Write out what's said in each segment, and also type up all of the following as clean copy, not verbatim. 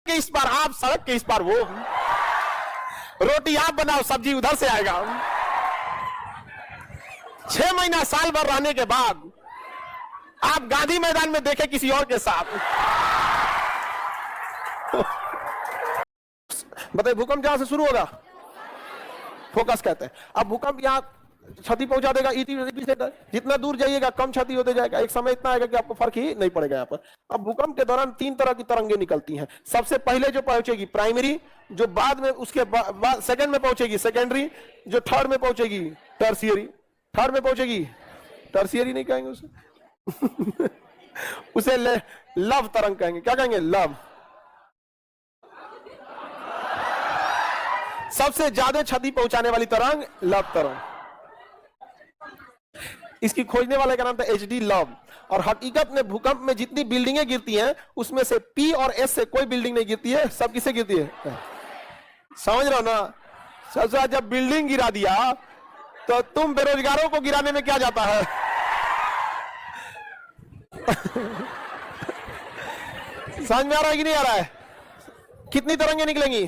कि इस बार आप, सड़क के इस बार वो, रोटी आप बनाओ, सब्जी उधर से आएगा। 6 महीना साल भर रहने के बाद आप गांधी मैदान में देखे किसी और के साथ। बताइए, भूकंप जहां से शुरू होगा, फोकस कहते हैं। अब भूकंप यहां क्षति पहुंचा देगा, जितना दूर जाइएगा कम क्षति होते जाएगा। एक समय इतना आएगा कि आपको फर्क ही नहीं पड़ेगा यहाँ पर। अब भूकंप के दौरान 3 तरह की तरंगे निकलती हैं। सबसे पहले जो पहुंचेगी प्राइमरी, जो बाद में उसके बाद सेकंड में पहुंचेगी सेकेंडरी, जो थर्ड में पहुंचेगी टर्शियरी। थर्ड में पहुंचेगी टर्शियरी नहीं कहेंगे उसे उसे लव तरंग कहेंगे। क्या कहेंगे? लव। सबसे ज्यादा क्षति पहुंचाने वाली तरंग लव तरंग। इसकी खोजने वाले का नाम था एचडी लव। और हकीकत में भूकंप में जितनी बिल्डिंगें गिरती हैं उसमें से पी और एस से कोई बिल्डिंग नहीं गिरती है, सब किसे गिरती है? समझ रहे हो ना? सबसे जब बिल्डिंग गिरा दिया तो तुम बेरोजगारों को गिराने में क्या जाता है? समझ में आ रहा है कि नहीं आ रहा है? कितनी तरंगे निकलेंगी?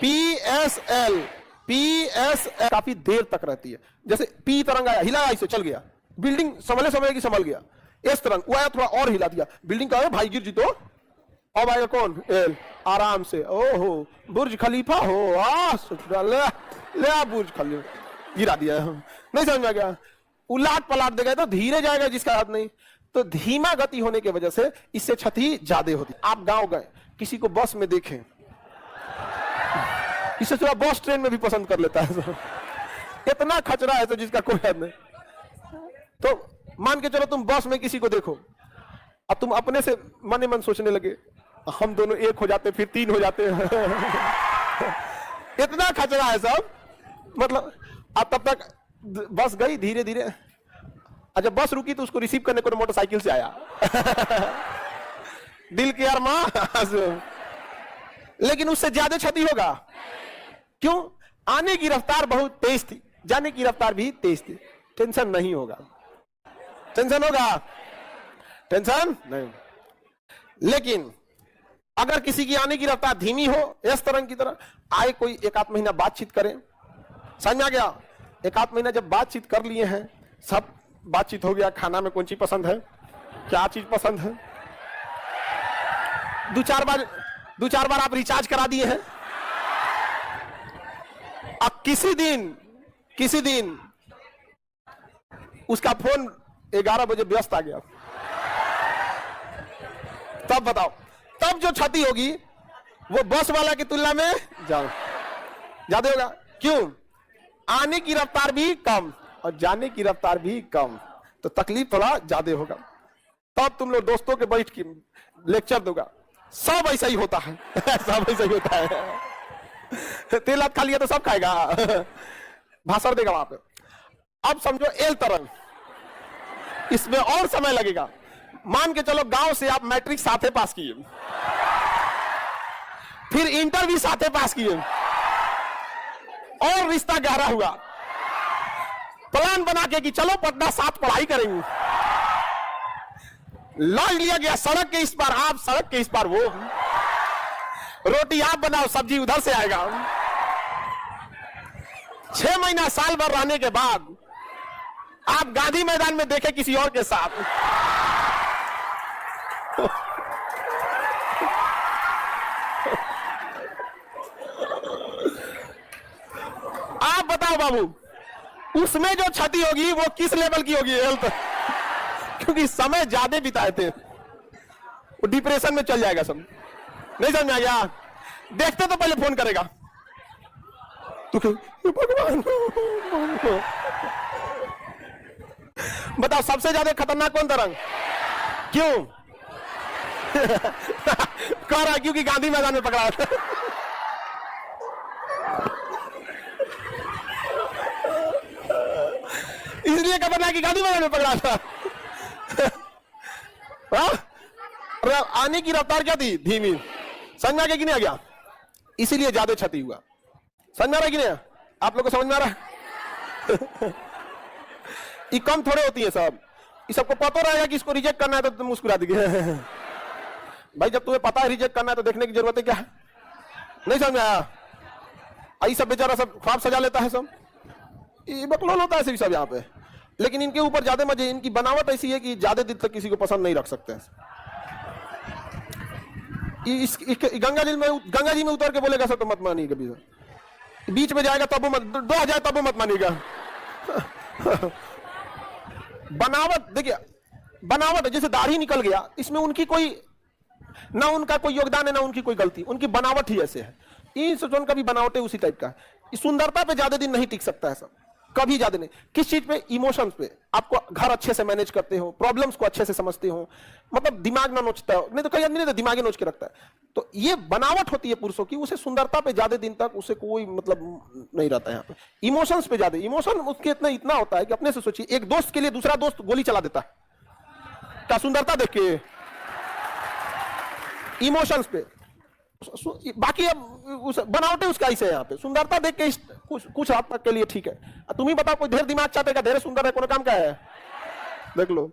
PSL। PSL काफी देर तक रहती है। जैसे P तरंग आया, हिला, इसे चल गया, बिल्डिंग संभले की संभल गया। S तरंग वो आया, थोड़ा और हिला दिया, बिल्डिंग का भाई गिर जी तो अब आएगा कौन? L। आराम से, ओहो बुर्ज खलीफा हो, ले बुर्ज खलीफा गिरा दिया। नहीं समझ में आ गया? उलाट पलाट देगा तो धीरे जाएगा जिसका हाथ नहीं। तो धीमा गति होने की वजह से इससे क्षति ज्यादा होती। आप गांव गए, किसी को बस में देखें, इससे थोड़ा बस ट्रेन में भी पसंद कर लेता है। इतना खचरा है तो जिसका कोई हद नहीं। तो मान के चलो तुम बस में किसी को देखो, अब तुम अपने से मन मन सोचने लगे, हम दोनों एक हो जाते फिर 3 हो जाते हैं। इतना खचरा है सब। मतलब अब तब तक बस गई धीरे धीरे, जब बस रुकी तो उसको रिसीव करने को मोटरसाइकिल से आया। दिल की अरमान, लेकिन उससे ज्यादा क्षति होगा। क्यों? आने की रफ्तार बहुत तेज थी, जाने की रफ्तार भी तेज थी। टेंशन नहीं होगा। टेंशन होगा? टेंशन नहीं। लेकिन अगर किसी की आने की रफ्तार धीमी हो, इस तरह की तरह आए, कोई 1-8 महीना बातचीत करें, समझ में आ गया? 1-8 महीना जब बातचीत कर लिए हैं, सब बातचीत हो गया, खाना में कौन चीज पसंद है, क्या चीज पसंद है, 2-4 बार आप रिचार्ज करा दिए हैं। अब किसी दिन उसका फोन 11 बजे व्यस्त आ गया, तब बताओ, तब जो क्षति होगी वो बस वाला की तुलना में ज्यादा होगा। क्यों? आने की रफ्तार भी कम और जाने की रफ्तार भी कम, तो तकलीफ थोड़ा ज्यादा होगा। तब तुम लोग दोस्तों के बैठ के लेक्चर दोगा, सब ऐसा ही होता है। सब ऐसा ही होता है। तेल खा लिया तो सब खाएगा। भाषण देगा वहां पे। अब समझो एल तरंग, इसमें और समय लगेगा। मान के चलो गांव से आप मैट्रिक साथे पास किए, फिर इंटर भी साथे पास किए, और रिश्ता गहरा हुआ, प्लान बना के कि चलो पटना साथ पढ़ाई करेंगे, लॉज लिया गया, सड़क के इस पार आप, सड़क के इस पार वो, रोटी आप बनाओ, सब्जी उधर से आएगा। 6 महीना साल भर रहने के बाद आप गांधी मैदान में देखे किसी और के साथ। आप बताओ बाबू, उसमें जो क्षति होगी वो किस लेवल की होगी? हेल्थ, क्योंकि समय ज्यादा बिताए थे, वो डिप्रेशन में चल जाएगा सब। नहीं समझ में आ गया? देखते तो पहले फोन करेगा तो भगवान। बताओ सबसे ज्यादा खतरनाक कौन तरंग? क्यों? कह रहा क्योंकि गांधी मैदान में पकड़ा था। इसलिए खतरनाक कि गांधी मैदान में पकड़ा था। आने की रफ्तार क्या थी? धीमी। समझ में आ गया कि नहीं आ गया? इसीलिए ज्यादा क्षति हुआ। समझ में आ रहा है कि नहीं? आप लोग को समझ में आ रहा है? ये कम थोड़े होती है सब, ये सबको पता रहेगा कि इसको रिजेक्ट करना है तो तुम मुस्कुरा देंगे। भाई जब तुम्हें पता है रिजेक्ट करना है तो देखने की जरूरत है क्या है? नहीं समझ में आया? आई सब बेचारा सब ख्वाब सजा लेता है, सब ये बकलोल होता है सब यहाँ पे। लेकिन इनके ऊपर ज्यादा मजे, इनकी बनावट ऐसी है कि ज्यादा दिन तक किसी को पसंद नहीं रख सकते हैं। गंगा जी में उतर के बोलेगा सर तो मत मानिएगा, कभी बीच में जाएगा तब मत, 2000 तब मत मानिएगा। बनावट देखिए, बनावट जैसे दाढ़ी निकल गया, इसमें उनकी कोई ना, उनका कोई योगदान है ना उनकी कोई गलती, उनकी बनावट ही ऐसे है। इन सोचों का भी बनावट है उसी टाइप का है। सुंदरता पे ज्यादा दिन नहीं टिक सकता है सब, कभी ज्यादा नहीं। किस चीज पे? इमोशंस पे। आपको घर अच्छे से मैनेज करते हो, प्रॉब्लम्स को अच्छे से समझते हो, मतलब दिमाग ना नोचता हो, नहीं तो कई आदमी नहीं तो दिमाग ही नोच के रखता है। तो ये बनावट होती है पुरुषों की, उसे सुंदरता पे ज्यादा दिन तक उसे कोई मतलब नहीं रहता है यहाँ पे। इमोशंस पे ज्यादा, इमोशन उसके इतना होता है कि अपने से सोचिए, एक दोस्त के लिए दूसरा दोस्त गोली चला देता है क्या सुंदरता देख के? इमोशंस पे। बाकी अब बनावटे उसका ऐसे है यहाँ पे, सुंदरता देख के कुछ हद तक के लिए ठीक है। तुम ही बताओ, कोई ढेर दिमाग चाहते का ढेर सुंदर है, कौन काम का है? देख लो।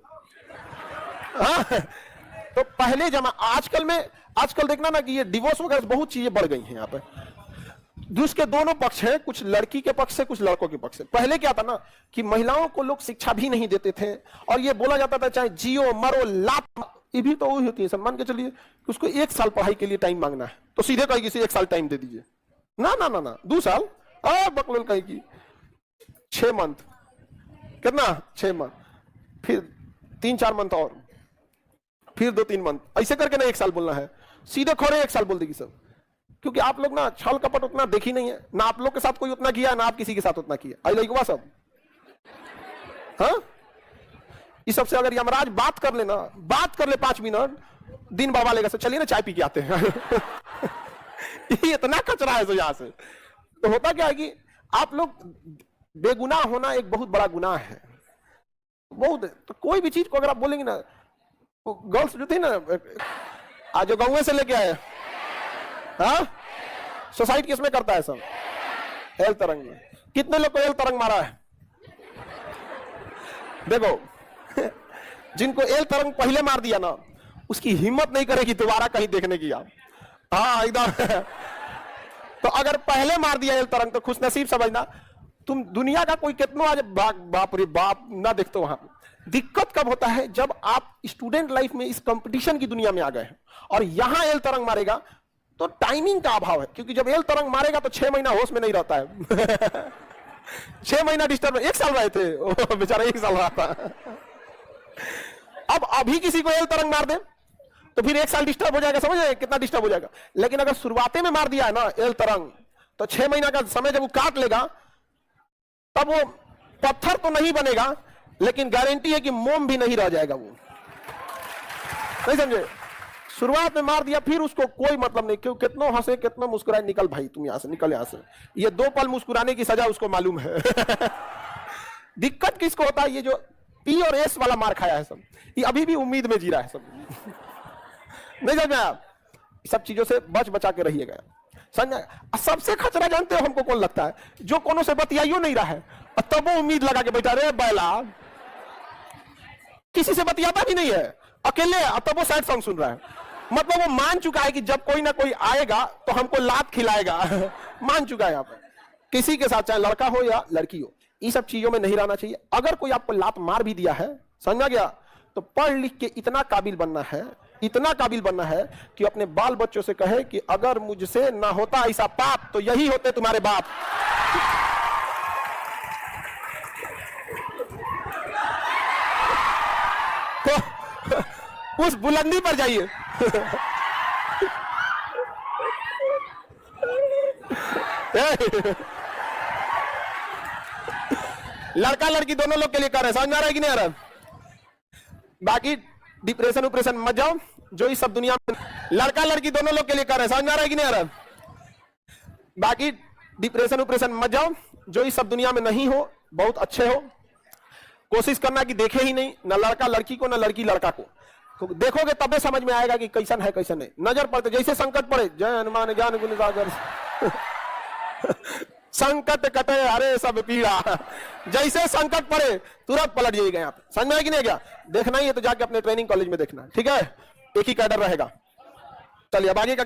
हाँ, तो पहले आजकल देखना ना कि ये डिवोर्स वगैरह बहुत चीजें बढ़ गई हैं यहाँ पे। जिसके दोनों पक्ष हैं, कुछ लड़की के पक्ष से कुछ लड़कों के पक्ष से। पहले क्या था ना कि महिलाओं को लोग शिक्षा भी नहीं देते थे, और ये बोला जाता था चाहे जियो मरो लात, ये भी तो वही होती है। मान के चलिए कि उसको 1 साल पढ़ाई के लिए टाइम मांगना है तो सीधे कहेगी 1 साल टाइम दे दीजिए। ना ना ना ना, 2 साल बकलोल कहेगी। 6 मंथ, कितना? 6 मंथ, फिर 3-4 मंथ और, फिर 2-3 मंथ, ऐसे करके ना 1 साल बोलना है। सीधे खोरे 1 साल बोल देगी सब। क्योंकि आप लोग ना छल कपट उतना देखी नहीं है ना, आप लोग के साथ कोई उतना किया ना आप किसी के साथ उतना किया। आई लइकवा सब, हाँ, इस सबसे अगर यमराज बात कर लेना, बात कर ले 5 मिनट, दिन बाबा लेगा सर चलिए ना चाय पी के आते हैं। ये इतना कचरा है तो यहाँ से। तो होता क्या है कि आप लोग, बेगुनाह होना एक बहुत बड़ा गुनाह है, बहुत। तो कोई भी चीज को अगर आप बोलेंगे ना, तो गर्ल्स जो थी ना, आज गाँव से लेके आए, हाँ, सोसाइटी किसमें करता है सब? एल तरंग में। कितने लोग को एल तरंग मारा है? देखो, जिनको एल तरंग पहले मार दिया ना, उसकी हिम्मत नहीं करेगी दोबारा कहीं देखने की आप। हाँ एकदम। तो अगर पहले मार दिया एल तरंग तो खुश नसीब समझना। तुम दुनिया का कोई कितनो आज बाप रे बाप ना देखते हो। वहां दिक्कत कब होता है? जब आप स्टूडेंट लाइफ में इस कंपटीशन की दुनिया में आ गए हैं और यहां एल तरंग मारेगा तो टाइमिंग का अभाव है। क्योंकि जब एल तरंग मारेगा तो 6 महीना होश में नहीं रहता है। 6 महीना डिस्टर्ब, 1 साल रहे थे बेचारा, 1 साल रहा था। अब अभी किसी को एल तरंग मार दे तो फिर 1 साल डिस्टर्ब हो जाएगा, समझ रहे कितना डिस्टर्ब हो जाएगा। लेकिन अगर शुरुआते में मार दिया है ना एल तरंग, तो 6 महीना का समय जब वो काट लेगा, तब वो पत्थर तो नहीं बनेगा, लेकिन गारंटी है कि मोम भी नहीं रह जाएगा। वो नहीं समझे? शुरुआत में मार दिया, फिर उसको कोई मतलब नहीं, क्यों कितना हंसे कितना मुस्कुराए, निकल भाई तुम यहां से, निकल यहां से। ये 2 पल मुस्कुराने की सजा उसको मालूम है। दिक्कत किसको होता है? ये जो पी और एस वाला मार खाया है सब, ये अभी भी उम्मीद में जी रहा है सब। नहीं समझ में आप? सब चीजों से बच बचा के रहिएगा, समझ। सबसे खतरा जानते हो हमको कौन लगता है? जो कोनो से बतियाइयो नहीं रहा है और तब वो उम्मीद लगा के बैठा, रे बैला किसी से बतियाता भी नहीं है, अकेले, तब वो सैड सॉन्ग सुन रहा है। मतलब वो मान चुका है कि जब कोई ना कोई आएगा तो हमको लात खिलाएगा। मान चुका है यहाँ पे। किसी के साथ, चाहे लड़का हो या लड़की हो, ये सब चीजों में नहीं रहना चाहिए। अगर कोई आपको लात मार भी दिया है, समझ गया, तो पढ़ लिख के इतना काबिल बनना है, इतना काबिल बनना है कि अपने बाल बच्चों से कहे कि अगर मुझसे ना होता ऐसा पाप तो यही होते तुम्हारे बाप। तो उस बुलंदी पर जाइए। लड़का लड़की दोनों लोग के लिए कर रहे, समझ में आ रहा है कि नहीं आ रहा? बाकी डिप्रेशन उपरेशन मत जाओ, जो इस सब दुनिया में लड़का लड़की दोनों लोग के लिए कर रहे, समझ में आ रहा है कि नहीं आ रहा? बाकी डिप्रेशन उपरेशन मत जाओ, जो इस सब दुनिया में नहीं हो, बहुत अच्छे हो। कोशिश करना कि देखे ही नहीं, ना लड़का लड़की को, ना लड़की लड़का को। तो देखोगे तबे समझ में आएगा कि कैसन है कैसन नहीं। नजर पड़ते, जैसे संकट पड़े, जय हनुमान ज्ञान गुण सागर। संकट कटे हरे सब पीड़ा, जैसे संकट पड़े तुरंत पलट जाइएगा यहाँ पे। समझ में आया कि नहीं गया? देखना ही है तो जाके अपने ट्रेनिंग कॉलेज में देखना, ठीक है? एक ही कैडर रहेगा। चलिए अब आगे का